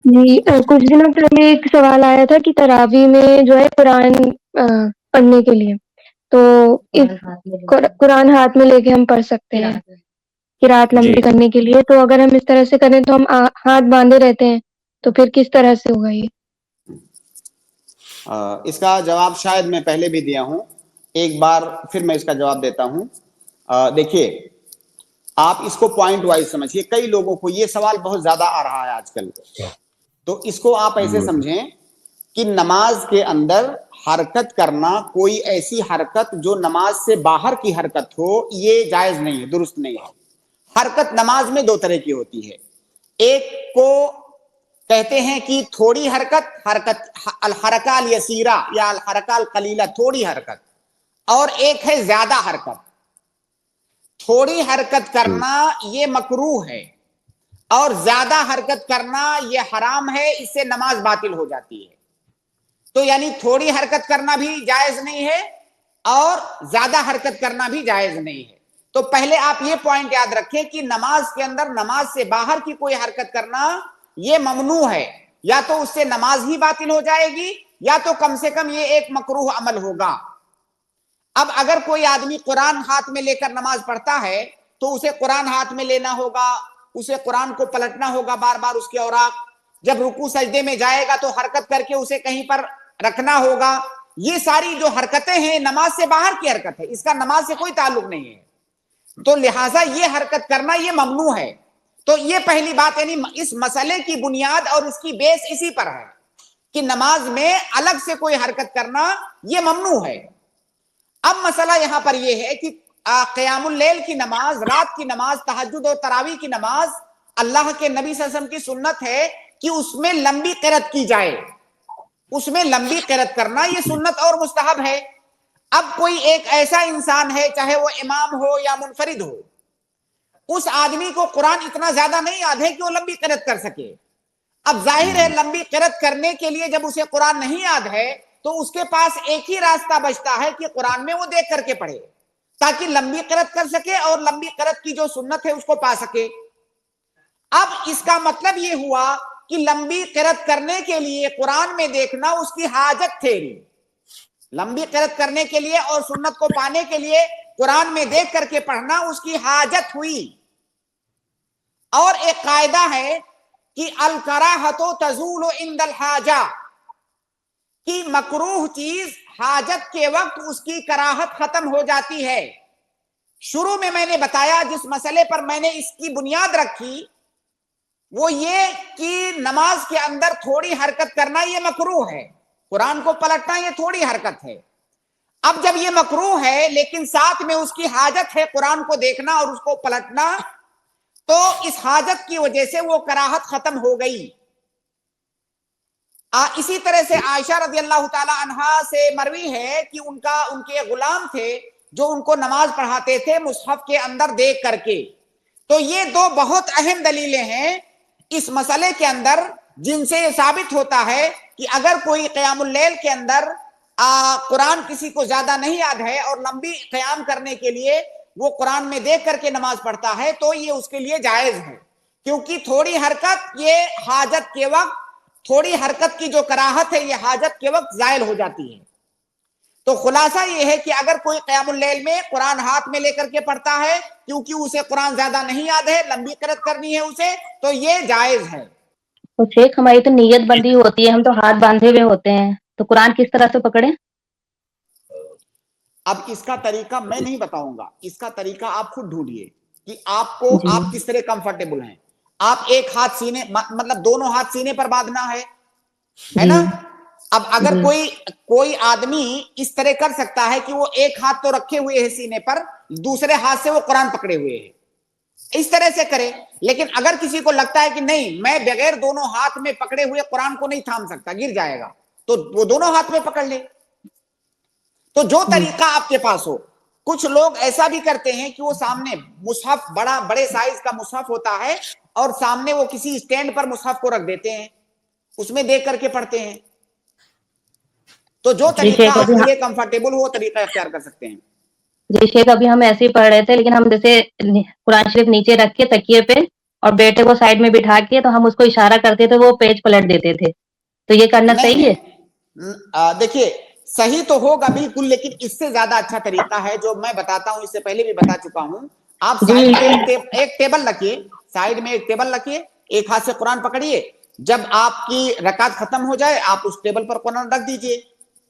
جی کچھ دنوں پہلے ایک سوال آیا تھا کہ تراویح میں جو ہے قرآن پڑھنے کے لیے تو قرآن ہاتھ میں لے کے ہم پڑھ سکتے ہیں قرات جی لمبی کرنے کے لیے، تو اگر ہم اس طرح سے کریں تو ہم ہاتھ باندھے رہتے ہیں، تو پھر کس طرح سے ہوگا یہ؟ اس کا جواب شاید میں پہلے بھی دیا ہوں، ایک بار پھر میں اس کا جواب دیتا ہوں۔ دیکھیے، آپ اس کو پوائنٹ وائز سمجھیے، کئی لوگوں کو یہ سوال بہت زیادہ آ رہا ہے آج کل، تو اس کو آپ ایسے سمجھیں کہ نماز کے اندر حرکت کرنا، کوئی ایسی حرکت جو نماز سے باہر کی حرکت ہو، یہ جائز نہیں ہے، درست نہیں ہے۔ حرکت نماز میں دو طرح کی ہوتی ہے، ایک کو کہتے ہیں کہ تھوڑی حرکت، الحرکہ الیسیرہ یا الحرکہ القلیلہ، تھوڑی حرکت، اور ایک ہے زیادہ حرکت۔ تھوڑی حرکت کرنا یہ مکروہ ہے، اور زیادہ حرکت کرنا یہ حرام ہے، اس سے نماز باطل ہو جاتی ہے۔ تو یعنی تھوڑی حرکت کرنا بھی جائز نہیں ہے اور زیادہ حرکت کرنا بھی جائز نہیں ہے۔ تو پہلے آپ یہ پوائنٹ یاد رکھیں کہ نماز کے اندر نماز سے باہر کی کوئی حرکت کرنا یہ ممنوع ہے، یا تو اس سے نماز ہی باطل ہو جائے گی، یا تو کم سے کم یہ ایک مکروہ عمل ہوگا۔ اب اگر کوئی آدمی قرآن ہاتھ میں لے کر نماز پڑھتا ہے تو اسے قرآن ہاتھ میں لینا ہوگا، اسے قرآن کو پلٹنا ہوگا بار بار اس کے اوراق، جب رکوع سجدے میں جائے گا تو حرکت کر کے اسے کہیں پر رکھنا ہوگا۔ یہ ساری جو حرکتیں ہیں نماز سے باہر کی حرکت ہے، اس کا نماز سے کوئی تعلق نہیں ہے، تو لہٰذا یہ حرکت کرنا یہ ممنوع ہے۔ تو یہ پہلی بات، یعنی اس مسئلے کی بنیاد اور اس کی بیس اسی پر ہے کہ نماز میں الگ سے کوئی حرکت کرنا یہ ممنوع ہے۔ اب مسئلہ یہاں پر یہ ہے کہ قیام اللیل کی نماز، رات کی نماز، تہجد اور تراویح کی نماز، اللہ کے نبی صلی اللہ علیہ وسلم کی سنت ہے کہ اس میں لمبی قرات کی جائے، اس میں لمبی قرات کرنا یہ سنت اور مستحب ہے۔ اب کوئی ایک ایسا انسان ہے، چاہے وہ امام ہو یا منفرد ہو، اس آدمی کو قرآن اتنا زیادہ نہیں یاد ہے کہ وہ لمبی قرات کر سکے۔ اب ظاہر ہے لمبی قرات کرنے کے لیے جب اسے قرآن نہیں یاد ہے تو اس کے پاس ایک ہی راستہ بچتا ہے کہ قرآن میں وہ دیکھ کر کے پڑھے، تاکہ لمبی قرات کر سکے اور لمبی قرات کی جو سنت ہے اس کو پا سکے۔ اب اس کا مطلب یہ ہوا کہ لمبی قرات کرنے کے لیے قرآن میں دیکھنا اس کی حاجت تھی، لمبی قرات کرنے کے لیے اور سنت کو پانے کے لیے قرآن میں دیکھ کر کے پڑھنا اس کی حاجت ہوئی۔ اور ایک قاعدہ ہے کہ الکراہۃ تزول عند الحاجہ، کہ مکروہ چیز حاجت کے وقت اس کی کراہت ختم ہو جاتی ہے۔ شروع میں نے بتایا، جس مسئلے پر میں نے اس کی بنیاد رکھی وہ یہ کہ نماز کے اندر تھوڑی حرکت کرنا یہ مکروہ ہے، قرآن کو پلٹنا یہ تھوڑی حرکت ہے۔ اب جب یہ مکروہ ہے لیکن ساتھ میں اس کی حاجت ہے قرآن کو دیکھنا اور اس کو پلٹنا، تو اس حاجت کی وجہ سے وہ کراہت ختم ہو گئی۔ اسی طرح سے عائشہ رضی اللہ تعالی عنہا سے مروی ہے کہ ان کے غلام تھے جو ان کو نماز پڑھاتے تھے مصحف کے اندر دیکھ کر کے۔ تو یہ دو بہت اہم دلیلیں ہیں اس مسئلے کے اندر، جن سے یہ ثابت ہوتا ہے کہ اگر کوئی قیام اللیل کے اندر قرآن کسی کو زیادہ نہیں یاد ہے اور لمبی قیام کرنے کے لیے وہ قرآن میں دیکھ کر کے نماز پڑھتا ہے تو یہ اس کے لیے جائز ہے، کیونکہ تھوڑی حرکت یہ حاجت کے وقت، تھوڑی حرکت کی جو کراہت ہے یہ حاجت کے وقت زائل ہو جاتی ہے۔ تو خلاصہ یہ ہے کہ اگر کوئی قیام اللیل میں قرآن ہاتھ میں لے کر کے پڑھتا ہے کیونکہ اسے قرآن زیادہ نہیں یاد ہے، لمبی قرات کرنی ہے اسے، تو یہ جائز ہے۔ تو شیخ ہماری تو نیت بندی ہوتی ہے، ہم تو ہاتھ باندھے ہوئے ہوتے ہیں، تو قرآن کس طرح سے پکڑیں؟ اب اس کا طریقہ میں نہیں بتاؤں گا، اس کا طریقہ آپ خود ڈھونڈیے کہ آپ کو جی آپ کس طرح کمفرٹیبل ہیں۔ آپ ایک ہاتھ سینے، مطلب دونوں ہاتھ سینے پر باندھنا ہے جی نا؟ اب اگر جی کوئی آدمی اس طرح کر سکتا ہے کہ وہ ایک ہاتھ تو رکھے ہوئے ہے سینے پر، دوسرے ہاتھ سے وہ قرآن پکڑے ہوئے ہے، اس طرح سے کرے۔ لیکن اگر کسی کو لگتا ہے کہ نہیں میں بغیر دونوں ہاتھ میں پکڑے ہوئے قرآن کو نہیں تھام سکتا، گر جائے گا، تو وہ دونوں ہاتھ میں پکڑ لے۔ تو جو جی طریقہ آپ کے پاس ہو۔ کچھ لوگ ایسا بھی کرتے ہیں کہ وہ سامنے مصحف، بڑے سائز کا مصحف ہوتا ہے اور سامنے وہ کسی اسٹینڈ پر مصحف کو رکھ دیتے ہیں، اس میں دیکھ کر کے پڑھتے ہیں۔ تو جو جی طریقہ شیخ آپ ابھی کے لیے کمفرٹیبل ہو وہ طریقہ اختیار کر سکتے ہیں۔ جی شیخ ابھی ہم ایسے ہی پڑھ رہے تھے، لیکن ہم جیسے قرآن شریف نیچے رکھ کے تکیے پہ اور بیٹے کو سائڈ میں بٹھا کے تو ہم اس کو اشارہ کرتے تھے وہ پیج پلٹ دیتے تھے، تو یہ کرنا نہیں صحیح ہے؟ دیکھیے صحیح تو ہوگا بالکل، لیکن اس سے زیادہ اچھا طریقہ ہے جو میں بتاتا ہوں، اس سے پہلے بھی بتا چکا ہوں. آپ جی سائڈ میں ایک ٹیبل رکھیے، سائڈ میں ایک ٹیبل رکھیے، ایک ہاتھ سے قرآن پکڑیے، جب آپ کی رکعت ختم ہو جائے آپ اس ٹیبل پر قرآن رکھ دیجئے،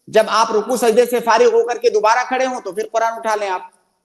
جب آپ رکوع سجدے سے فارغ ہو کر کے دوبارہ کھڑے ہوں تو پھر قرآن اٹھا لیں آپ.